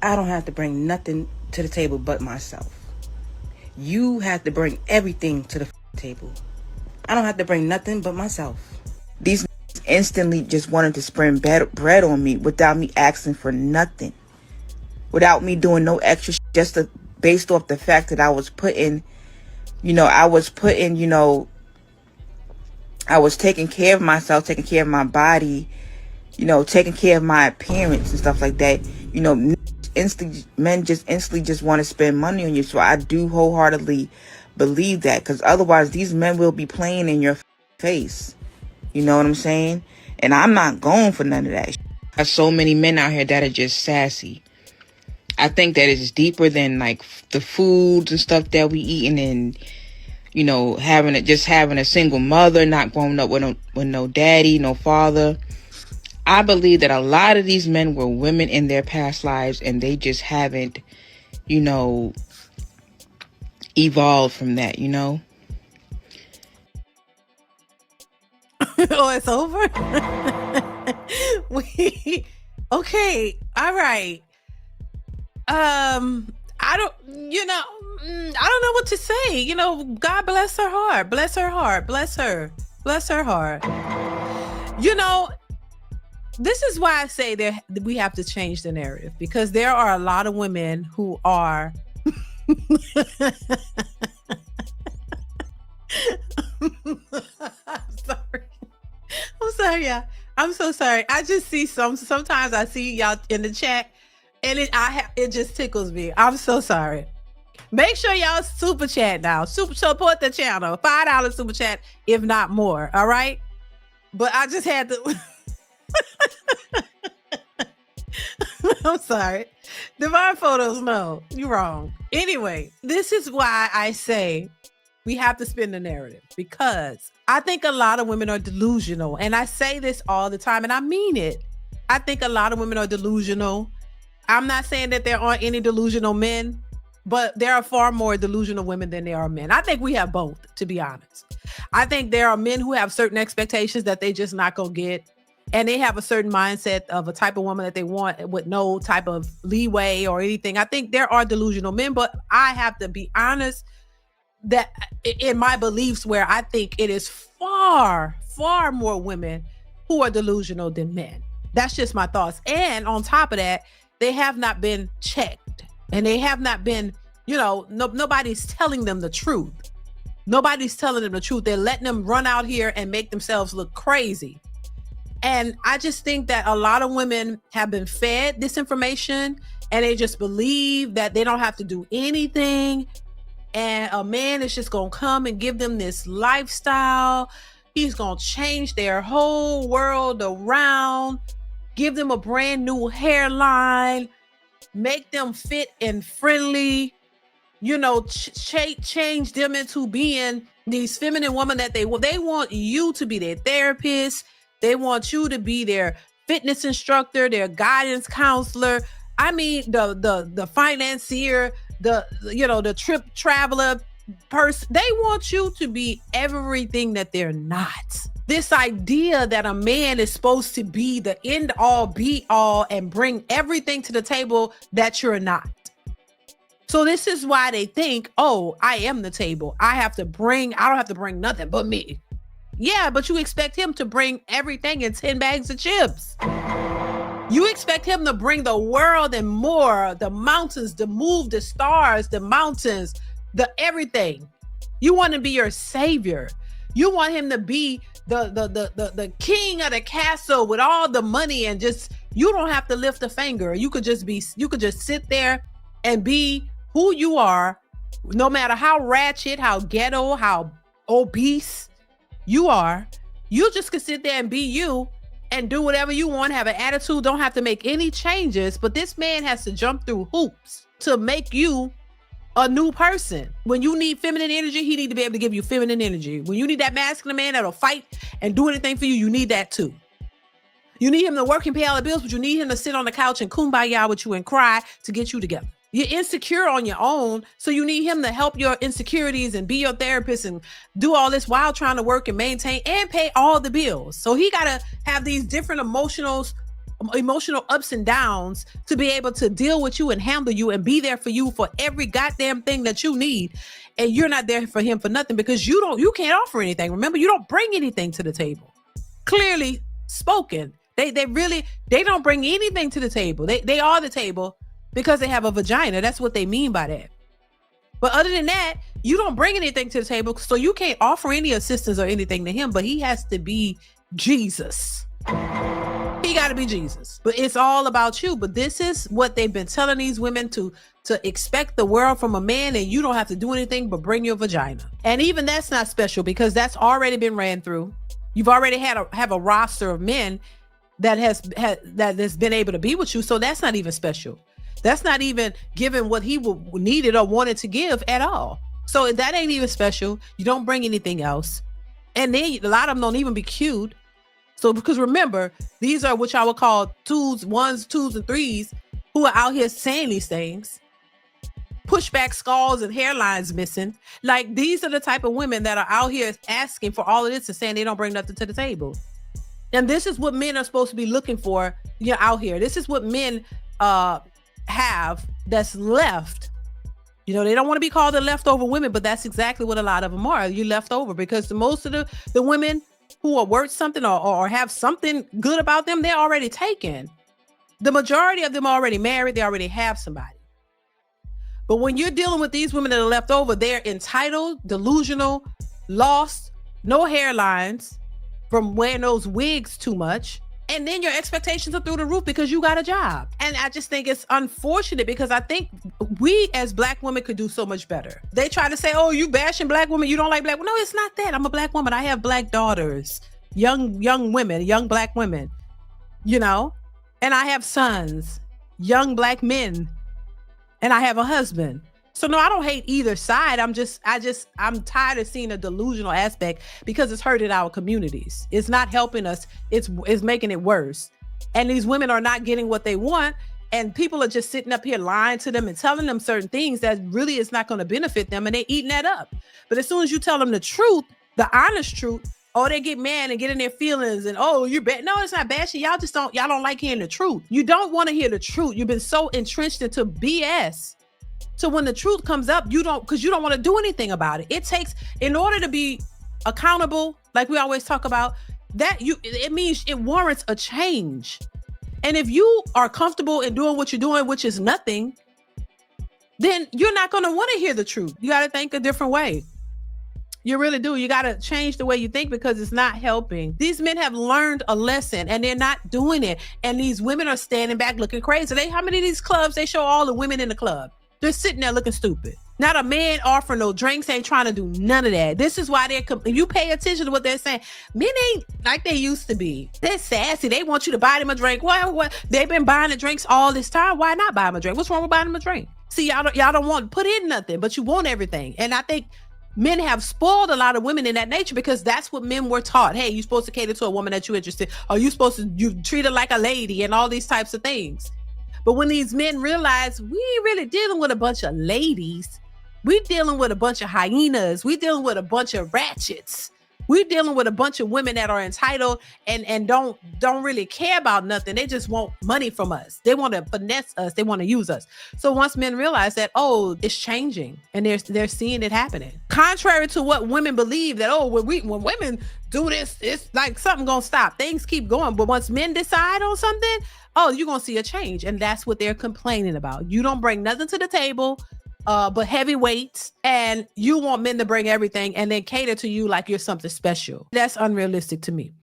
I don't have to bring nothing to the table but myself. You have to bring everything to the table. I don't have to bring nothing but myself. These instantly just wanted to spread bread on me without me asking for nothing. Without me doing no extra just based off the fact that I was taking care of myself, taking care of my body, taking care of my appearance and stuff like that. Men just instantly just want to spend money on you. So I do wholeheartedly believe that, because otherwise these men will be playing in your face. You know what I'm saying? And I'm not going for none of that. There's so many men out here that are just sassy. I think that it's deeper than like the foods and stuff that we eating, and having a single mother, not growing up with no daddy, no father. I believe that a lot of these men were women in their past lives, and they just haven't, evolved from that, Oh, it's over? Okay, all right. I don't know what to say. God bless her heart. Bless her heart. Bless her. Bless her heart. This is why I say that we have to change the narrative, because there are a lot of women who are I'm sorry, yeah. I'm so sorry. I just see sometimes I see y'all in the chat and it just tickles me. I'm so sorry. Make sure y'all super chat now. Support the channel. $5 super chat, if not more. All right. But I just had to. I'm sorry. Divine Photos, no, you're wrong. Anyway, this is why I say we have to spin the narrative, because I think a lot of women are delusional. And I say this all the time, and I mean it. I think a lot of women are delusional. I'm not saying that there aren't any delusional men, but there are far more delusional women than there are men. I think we have both, to be honest. I think there are men who have certain expectations that they just not gonna get. And they have a certain mindset of a type of woman that they want with no type of leeway or anything. I think there are delusional men, but I have to be honest that in my beliefs, where I think it is far, far more women who are delusional than men. That's just my thoughts. And on top of that, they have not been checked, and they have not been, nobody's telling them the truth. Nobody's telling them the truth. They're letting them run out here and make themselves look crazy. And I just think that a lot of women have been fed this information, and they just believe that they don't have to do anything. And a man is just going to come and give them this lifestyle. He's going to change their whole world around, give them a brand new hairline, make them fit and friendly, change them into being these feminine women that they want you to be their therapist. They want you to be their fitness instructor, their guidance counselor. I mean, the financier, the trip traveler person. They want you to be everything that they're not. This idea that a man is supposed to be the end all be all and bring everything to the table that you're not. So this is why they think, oh, I am the table. I don't have to bring nothing but me. Yeah, but you expect him to bring everything in 10 bags of chips. You expect him to bring the world and more, the mountains, the move, the stars, the mountains, the everything. You want to be your savior. You want him to be the king of the castle with all the money, and just, you don't have to lift a finger. You could just sit there and be who you are, no matter how ratchet, how ghetto, how obese you are. You just could sit there and be you and do whatever you want, have an attitude, don't have to make any changes. But this man has to jump through hoops to make you a new person. When you need feminine energy, he need to be able to give you feminine energy. When you need that masculine man that'll fight and do anything for you, you need that too. You need him to work and pay all the bills, but you need him to sit on the couch and kumbaya with you and cry to get you together. You're insecure on your own, so you need him to help your insecurities and be your therapist and do all this while trying to work and maintain and pay all the bills. So he got to have these different emotional emotional ups and downs to be able to deal with you and handle you and be there for you for every goddamn thing that you need. And you're not there for him for nothing because you can't offer anything. Remember, you don't bring anything to the table. Clearly spoken. They don't bring anything to the table. They are the table because they have a vagina. That's what they mean by that. But other than that, you don't bring anything to the table, so you can't offer any assistance or anything to him, but he has to be Jesus. He got to be Jesus. But it's all about you. But this is what they've been telling these women to expect the world from a man, and you don't have to do anything but bring your vagina. And even that's not special because that's already been ran through. You've already have a roster of men that has been able to be with you, so that's not even special. That's not even giving what he needed or wanted to give at all. So that ain't even special. You don't bring anything else. And then a lot of them don't even be cute. So because remember, these are what y'all would call ones, twos, and threes who are out here saying these things. Pushback skulls and hairlines missing. Like, these are the type of women that are out here asking for all of this and saying they don't bring nothing to the table. And this is what men are supposed to be looking for, out here. This is what men have that's left. They don't want to be called the leftover women, but that's exactly what a lot of them are. You left over because most of the women who are worth something or have something good about them, they're already taken. The majority of them are already married. They already have somebody. But when you're dealing with these women that are left over, they're entitled, delusional, lost, no hairlines from wearing those wigs too much. And then your expectations are through the roof because you got a job. And I just think it's unfortunate because I think we as Black women could do so much better. They try to say, oh, you bashing Black women, you don't like Black women. No, it's not that. I'm a Black woman. I have Black daughters, young women, young Black women, and I have sons, young Black men, and I have a husband. So no, I don't hate either side. I'm tired of seeing a delusional aspect because it's hurting our communities. It's not helping us. It's making it worse. And these women are not getting what they want. And people are just sitting up here lying to them and telling them certain things that really is not going to benefit them. And they're eating that up. But as soon as you tell them the truth, the honest truth, they get mad and get in their feelings and, you're bad. No, it's not bashing. Y'all don't like hearing the truth. You don't want to hear the truth. You've been so entrenched into BS. So when the truth comes up, you don't want to do anything about it. It takes, in order to be accountable, like we always talk about, it means it warrants a change. And if you are comfortable in doing what you're doing, which is nothing, then you're not going to want to hear the truth. You got to think a different way. You really do. You got to change the way you think because it's not helping. These men have learned a lesson and they're not doing it. And these women are standing back looking crazy. How many of these clubs, they show all the women in the club? They're sitting there looking stupid. Not a man offering no drinks, ain't trying to do none of that. This is why if you pay attention to what they're saying, men ain't like they used to be. They're sassy. They want you to buy them a drink. What? They've been buying the drinks all this time. Why not buy them a drink? What's wrong with buying them a drink? See, y'all don't want to put in nothing, but you want everything. And I think men have spoiled a lot of women in that nature because that's what men were taught. Hey, you're supposed to cater to a woman that you're interested in, or you treat her like a lady and all these types of things. But when these men realize we ain't really dealing with a bunch of ladies, we dealing with a bunch of hyenas, we dealing with a bunch of ratchets, we dealing with a bunch of women that are entitled and don't really care about nothing. They just want money from us. They want to finesse us. They want to use us. So once men realize that, it's changing and they're seeing it happening. Contrary to what women believe that, when women do this, it's like something gonna stop. Things keep going. But once men decide on something, you're going to see a change. And that's what they're complaining about. You don't bring nothing to the table but heavy weights. And you want men to bring everything and then cater to you like you're something special. That's unrealistic to me.